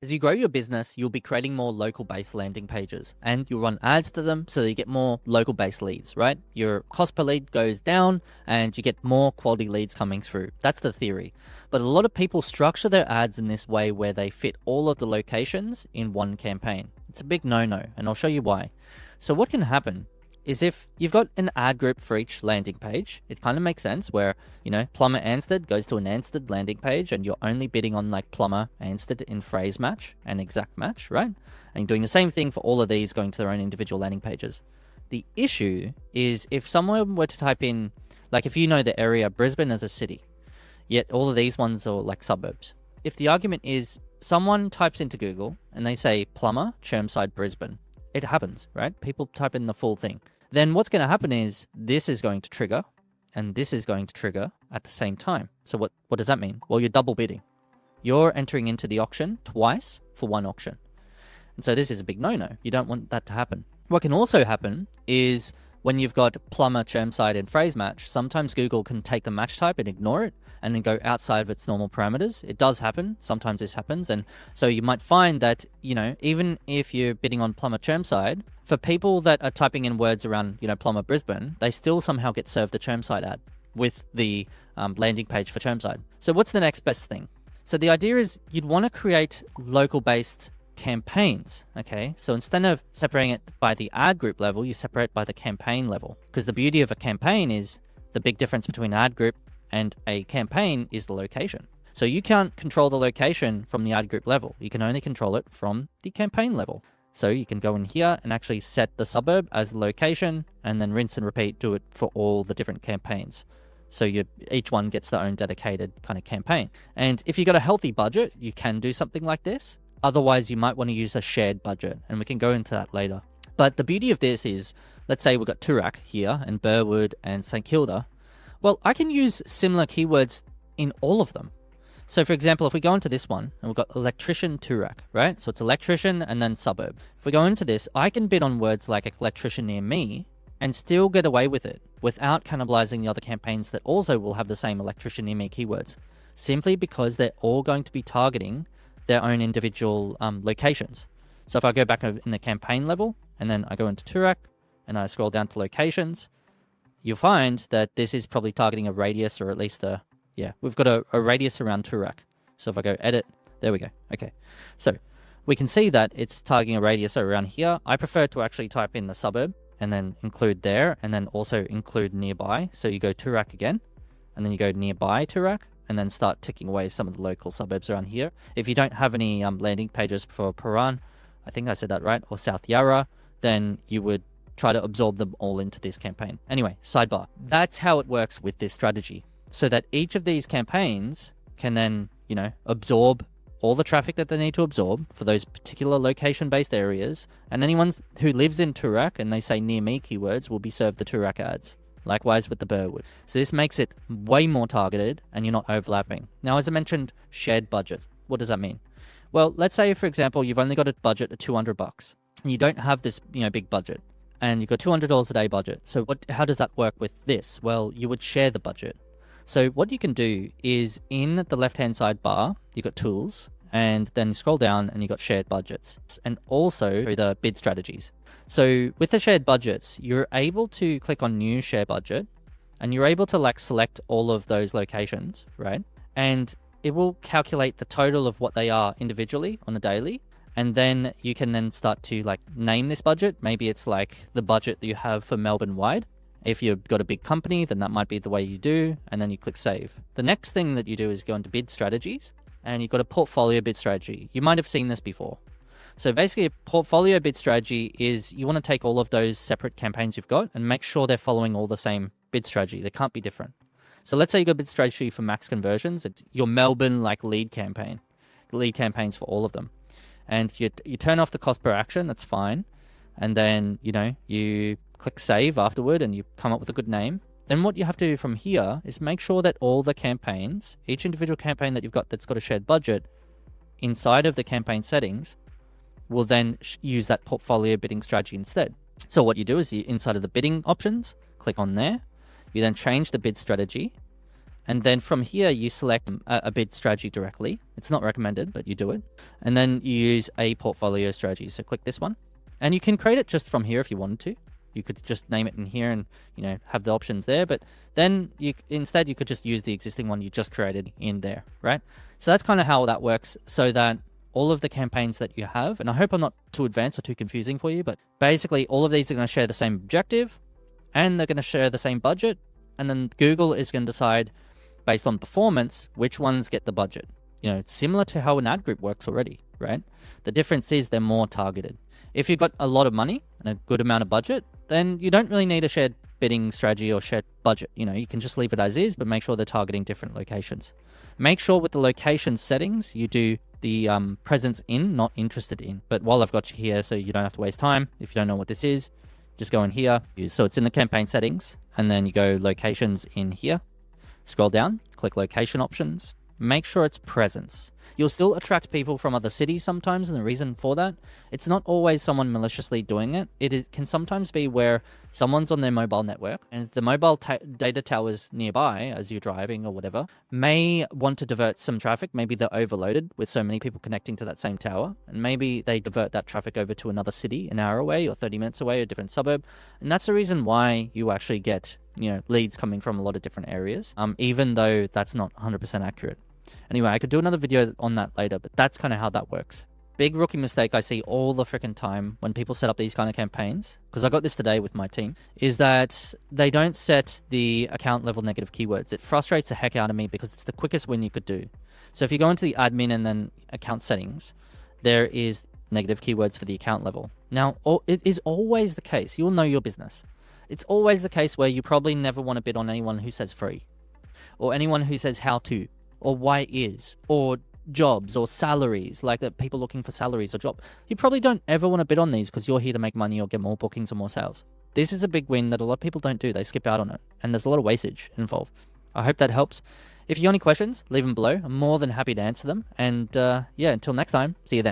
As you grow your business, you'll be creating more local-based landing pages and you'll run ads to them so that you get more local-based leads, right? Your cost per lead goes down and you get more quality leads coming through. That's the theory. But a lot of people structure their ads in this way where they fit all of the locations in one campaign. It's a big no-no, and I'll show you why. So what can happen is if you've got an ad group for each landing page, it kind of makes sense where, Plumber Ansted goes to an Ansted landing page and you're only bidding on like Plumber Ansted in phrase match and exact match, right? And you're doing the same thing for all of these going to their own individual landing pages. The issue is if someone were to type in, like if you know the area Brisbane as a city, yet all of these ones are like suburbs. If the argument is someone types into Google and they say Plumber, Chermside, Brisbane, it happens, right? People type in the full thing. Then what's going to happen is this is going to trigger and this is going to trigger at the same time. So what does that mean? Well, you're double bidding. You're entering into the auction twice for one auction. And so this is a big no-no. You don't want that to happen. What can also happen is when you've got Plumber, Chermside, and phrase match, sometimes Google can take the match type and ignore it and then go outside of its normal parameters. It does happen. Sometimes this happens. And so you might find that, even if you're bidding on Plumber, Chermside, for people that are typing in words around, Plumber, Brisbane, they still somehow get served the Chermside ad with the landing page for Chermside. So what's the next best thing? So the idea is you'd want to create local-based campaigns, okay? So instead of separating it by the ad group level, you separate by the campaign level. Because the beauty of a campaign is the big difference between an ad group and a campaign is the location. So you can't control the location from the ad group level. You can only control it from the campaign level. So you can go in here and actually set the suburb as the location and then rinse and repeat, do it for all the different campaigns. So each one gets their own dedicated kind of campaign. And if you've got a healthy budget, you can do something like this. Otherwise, you might want to use a shared budget, and we can go into that later. But the beauty of this is, let's say we've got Toorak here and Burwood and St Kilda. Well, I can use similar keywords in all of them. So for example, if we go into this one and we've got electrician Toorak, right? So it's electrician and then suburb. If we go into this, I can bid on words like electrician near me and still get away with it without cannibalizing the other campaigns that also will have the same electrician near me keywords, simply because they're all going to be targeting their own individual locations. So if I go back in the campaign level and then I go into Toorak and I scroll down to locations, you'll find that this is probably targeting a radius, or at least we've got a radius around Toorak. So if I go edit, there we go. Okay. So we can see that it's targeting a radius around here. I prefer to actually type in the suburb and then include there and then also include nearby. So you go Toorak again and then you go nearby Toorak and then start ticking away some of the local suburbs around here. If you don't have any landing pages for Paran, I think I said that right, or South Yarra, then you would try to absorb them all into this campaign. Anyway, sidebar. That's how it works with this strategy. So that each of these campaigns can then, absorb all the traffic that they need to absorb for those particular location-based areas. And anyone who lives in Toorak and they say near me keywords will be served the Toorak ads. Likewise with the Burwood. So this makes it way more targeted and you're not overlapping. Now, as I mentioned, shared budgets. What does that mean? Well, let's say, for example, you've only got a budget of $200 and you don't have this, big budget. And you've got $200 a day budget. So how does that work with this? Well, you would share the budget. So what you can do is in the left-hand side bar, you've got tools, and then you scroll down and you've got shared budgets, and also the bid strategies. So with the shared budgets, you're able to click on new share budget, and you're able to select all of those locations, right? And it will calculate the total of what they are individually on a daily. And then you can then start to name this budget. Maybe it's the budget that you have for Melbourne wide. If you've got a big company, then that might be the way you do. And then you click save. The next thing that you do is go into bid strategies and you've got a portfolio bid strategy. You might have seen this before. So basically a portfolio bid strategy is you want to take all of those separate campaigns you've got and make sure they're following all the same bid strategy. They can't be different. So let's say you got a bid strategy for max conversions. It's your Melbourne lead campaign, lead campaigns for all of them. And you turn off the cost per action, that's fine. And then, you click save afterward and you come up with a good name. Then what you have to do from here is make sure that all the campaigns, each individual campaign that you've got that's got a shared budget inside of the campaign settings will then use that portfolio bidding strategy instead. So what you do is inside of the bidding options, click on there. You then change the bid strategy And then from here, you select a bid strategy directly. It's not recommended, but you do it. And then you use a portfolio strategy. So click this one. And you can create it just from here if you wanted to. You could just name it in here and, have the options there. But then instead you could just use the existing one you just created in there, right? So that's kind of how that works, so that all of the campaigns that you have, and I hope I'm not too advanced or too confusing for you, but basically all of these are going to share the same objective and they're going to share the same budget. And then Google is going to decide based on performance which ones get the budget. Similar to how an ad group works already, right? The difference is they're more targeted. If you've got a lot of money and a good amount of budget, then you don't really need a shared bidding strategy or shared budget. You can just leave it as is, but make sure they're targeting different locations. Make sure with the location settings, you do the presence in, not interested in. But while I've got you here, so you don't have to waste time, if you don't know what this is, just go in here. So it's in the campaign settings, and then you go locations in here. Scroll down, click location options. Make sure it's presence. You'll still attract people from other cities sometimes, and the reason for that, it's not always someone maliciously doing it. It can sometimes be where someone's on their mobile network, and the mobile data towers nearby, as you're driving or whatever, may want to divert some traffic. Maybe they're overloaded with so many people connecting to that same tower, and maybe they divert that traffic over to another city, an hour away or 30 minutes away, or a different suburb. And that's the reason why you actually get, leads coming from a lot of different areas, even though that's not 100% accurate. Anyway, I could do another video on that later, but that's kind of how that works. Big rookie mistake I see all the freaking time when people set up these kind of campaigns, because I got this today with my team, is that they don't set the account level negative keywords. It frustrates the heck out of me because it's the quickest win you could do. So if you go into the admin and then account settings, there is negative keywords for the account level. Now, it is always the case. You'll know your business. It's always the case where you probably never want to bid on anyone who says free, or anyone who says how to, or why is, or jobs, or salaries, like the people looking for salaries or job. You probably don't ever want to bid on these because you're here to make money or get more bookings or more sales. This is a big win that a lot of people don't do. They skip out on it, and there's a lot of wastage involved. I hope that helps. If you have any questions, leave them below. I'm more than happy to answer them. And yeah, until next time, see you then.